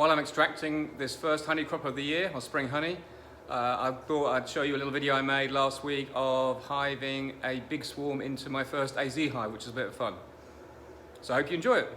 While I'm extracting this first honey crop of the year, or spring honey, I thought I'd show you a little video I made last week of hiving a big swarm into my first AZ hive, which is a bit of fun. So I hope you enjoy it.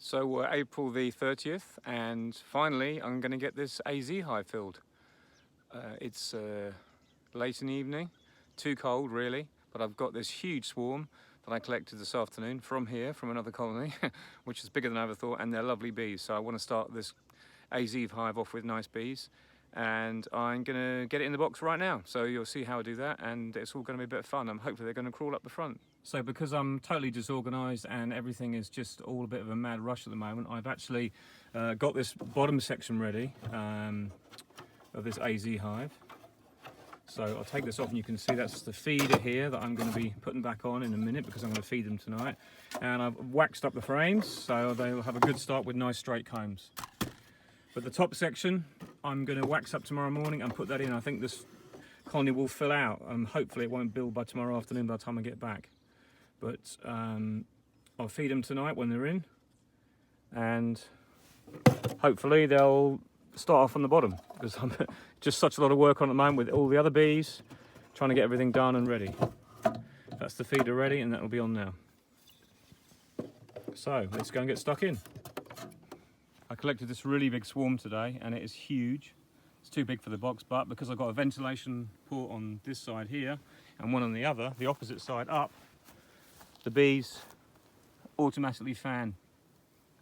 So we're April the 30th, and finally I'm going to get this AZ hive filled. It's late in the evening, too cold really, but I've got this huge swarm that I collected this afternoon from here, from another colony, which is bigger than I ever thought, and they're lovely bees. So I want to start this AZ hive off with nice bees, and I'm going to get it in the box right now. So you'll see how I do that, and it's all going to be a bit of fun. Hopefully they're going to crawl up the front. So because I'm totally disorganised and everything is just all a bit of a mad rush at the moment, I've actually got this bottom section ready of this AZ hive. So I'll take this off and you can see that's the feeder here that I'm going to be putting back on in a minute because I'm going to feed them tonight. And I've waxed up the frames so they'll have a good start with nice straight combs. But the top section I'm going to wax up tomorrow morning and put that in. I think this colony will fill out and hopefully it won't build by tomorrow afternoon by the time I get back. But I'll feed them tonight when they're in, and hopefully they'll start off on the bottom because I'm just such a lot of work on at the moment with all the other bees, trying to get everything done and ready. That's the feeder ready and that will be on now. So let's go and get stuck in. I collected this really big swarm today and it is huge. It's too big for the box, but because I've got a ventilation port on this side here and one on the other, the opposite side up, the bees automatically fan.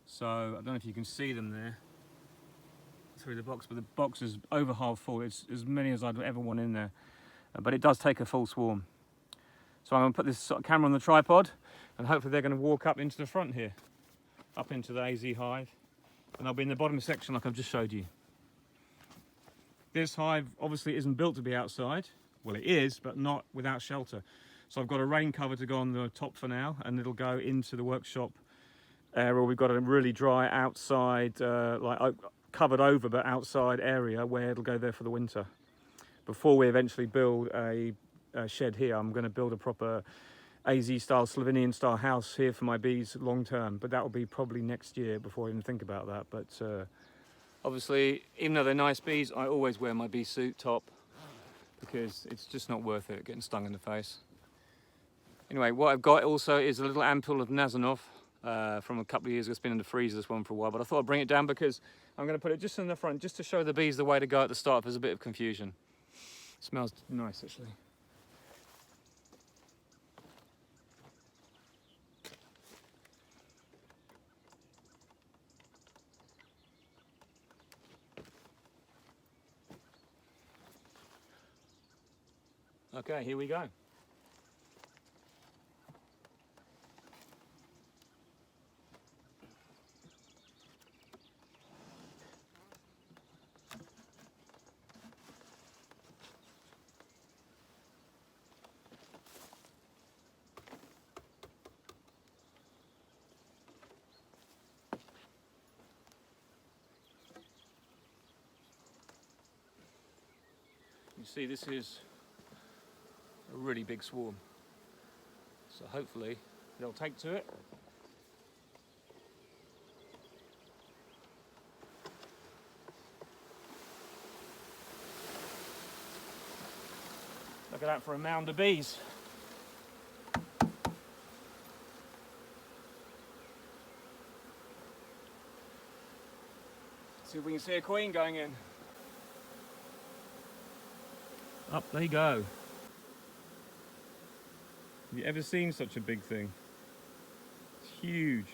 So I don't know if you can see them there through the box, but the box is over half full. It's as many as I'd ever want in there, but it does take a full swarm. So I'm going to put this camera on the tripod and hopefully they're going to walk up into the front here, up into the AZ hive, and I'll be in the bottom section like I've just showed you. This hive obviously isn't built to be outside. Well, it is, but not without shelter. So I've got a rain cover to go on the top for now, and it'll go into the workshop area. We've got a really dry outside, like covered over but outside area where it'll go there for the winter. Before we eventually build a shed here, I'm going to build a proper AZ style, Slovenian style house here for my bees long term, but that will be probably next year before I even think about that. But obviously, even though they're nice bees, I always wear my bee suit top because it's just not worth it getting stung in the face. Anyway, what I've got also is a little ampoule of Nazanov from a couple of years ago. It's been in the freezer, this one, for a while, but I thought I'd bring it down because I'm going to put it just in the front, just to show the bees the way to go at the start if there's a bit of confusion. It smells nice, actually. Okay, here we go. You see, this is a really big swarm, so hopefully they'll take to it. Look at that for a mound of bees. See if we can see a queen going in. Up they go. Have you ever seen such a big thing? It's huge.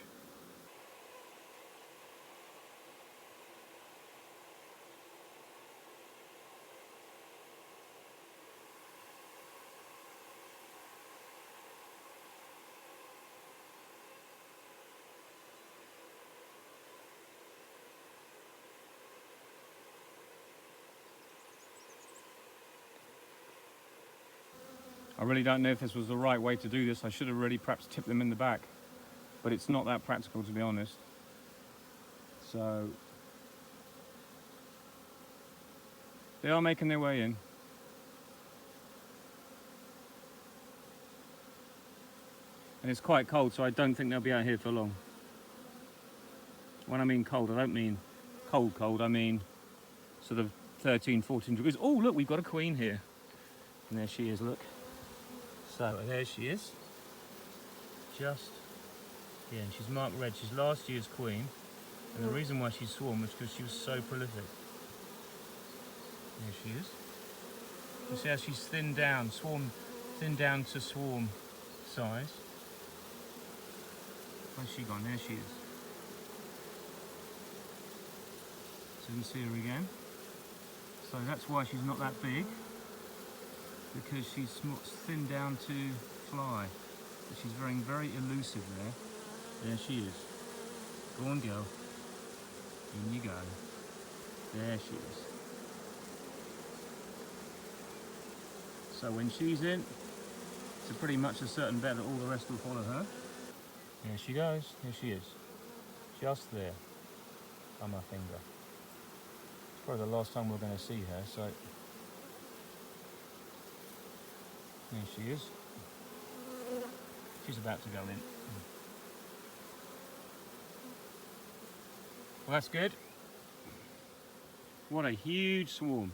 I really don't know if this was the right way to do this. I should have really perhaps tipped them in the back, but it's not that practical, to be honest. So they are making their way in. And it's quite cold, so I don't think they'll be out here for long. When I mean cold, I don't mean cold, I mean sort of 13, 14 degrees. Oh, look, we've got a queen here. And there she is, look. So there she is. Just, yeah, and she's marked red. She's last year's queen. And the reason why she swarmed was because she was so prolific. There she is. You see how she's thinned down to swarm size. Where's she gone? There she is. So you can see her again. So that's why she's not that big, because she's thinned down to fly. But she's very elusive there. There she is. Go on, girl. In you go. There she is. So when she's in, it's pretty much a certain bet that all the rest will follow her. There she goes. There she is. Just there on my finger. It's probably the last time we're going to see her, so there she is. She's about to go in. Well, that's good. What a huge swarm.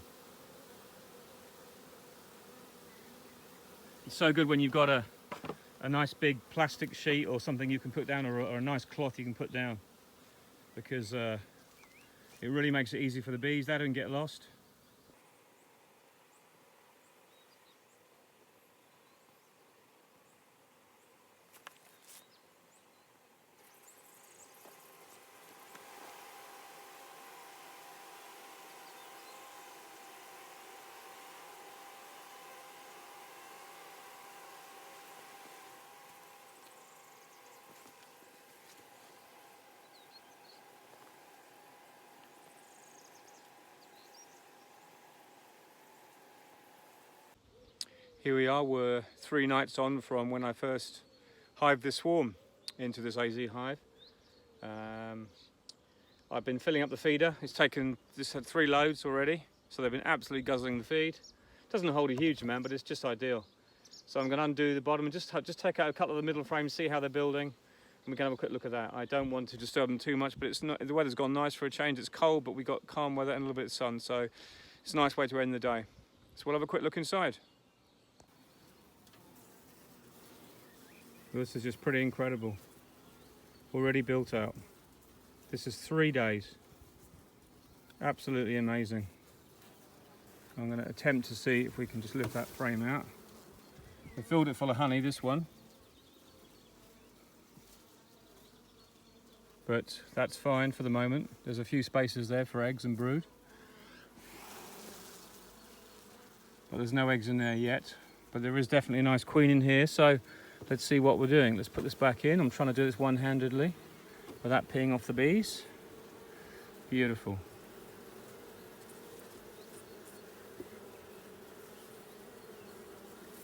It's so good when you've got a nice big plastic sheet or something you can put down, or a nice cloth you can put down, because it really makes it easy for the bees. They don't get lost. Here we are, we're 3 nights on from when I first hived this swarm into this AZ hive. I've been filling up the feeder. It's taken, this had 3 loads already, so they've been absolutely guzzling the feed. Doesn't hold a huge amount, but it's just ideal. So I'm going to undo the bottom and just take out a couple of the middle frames, see how they're building, and we can have a quick look at that. I don't want to disturb them too much, but it's not, the weather's gone nice for a change. It's cold, but we got calm weather and a little bit of sun, so it's a nice way to end the day. So we'll have a quick look inside. This is just pretty incredible. Already built out. This is 3 days. Absolutely amazing. I'm going to attempt to see if we can just lift that frame out. We filled it full of honey, this one. But that's fine for the moment. There's a few spaces there for eggs and brood. But there's no eggs in there yet. But there is definitely a nice queen in here, so let's see what we're doing. Let's put this back in. I'm trying to do this one-handedly without peeing off the bees. Beautiful.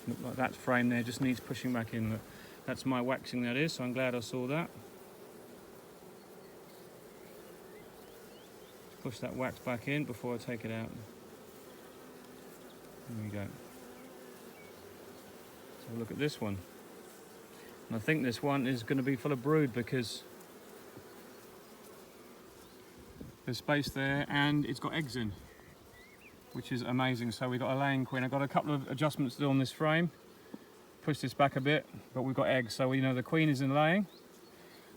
Look like that frame there just needs pushing back in. Look, that's my waxing, that is, so I'm glad I saw that. Push that wax back in before I take it out. There we go. Let's have a look at this one. And I think this one is going to be full of brood because there's space there and it's got eggs in, which is amazing. So we've got a laying queen. I've got a couple of adjustments to do on this frame. Push this back a bit, but we've got eggs. So we know the queen is in laying.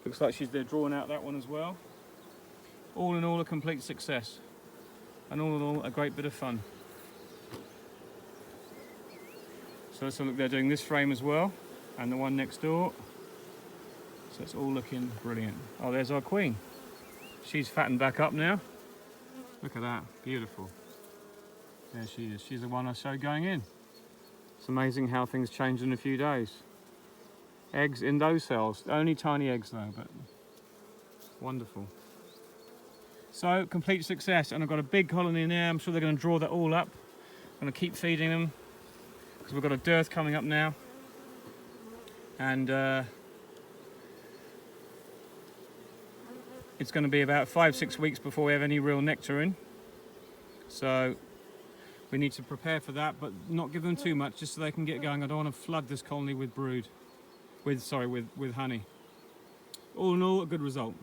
Looks like they're drawing out that one as well. All in all, a complete success. And all in all, a great bit of fun. So let's look, they're doing this frame as well, and the one next door. So it's all looking brilliant. Oh, there's our queen. She's fattened back up now. Look at that, beautiful. There she is. She's the one I showed going in. It's amazing how things change in a few days. Eggs in those cells, only tiny eggs though, but wonderful. So, complete success, and I've got a big colony in there. I'm sure they're going to draw that all up. I'm going to keep feeding them. because we've got a dearth coming up now, and it's going to be about 5-6 weeks before we have any real nectar in. So we need to prepare for that, but not give them too much, just so they can get going. I don't want to flood this colony with brood, with honey. All in all, a good result.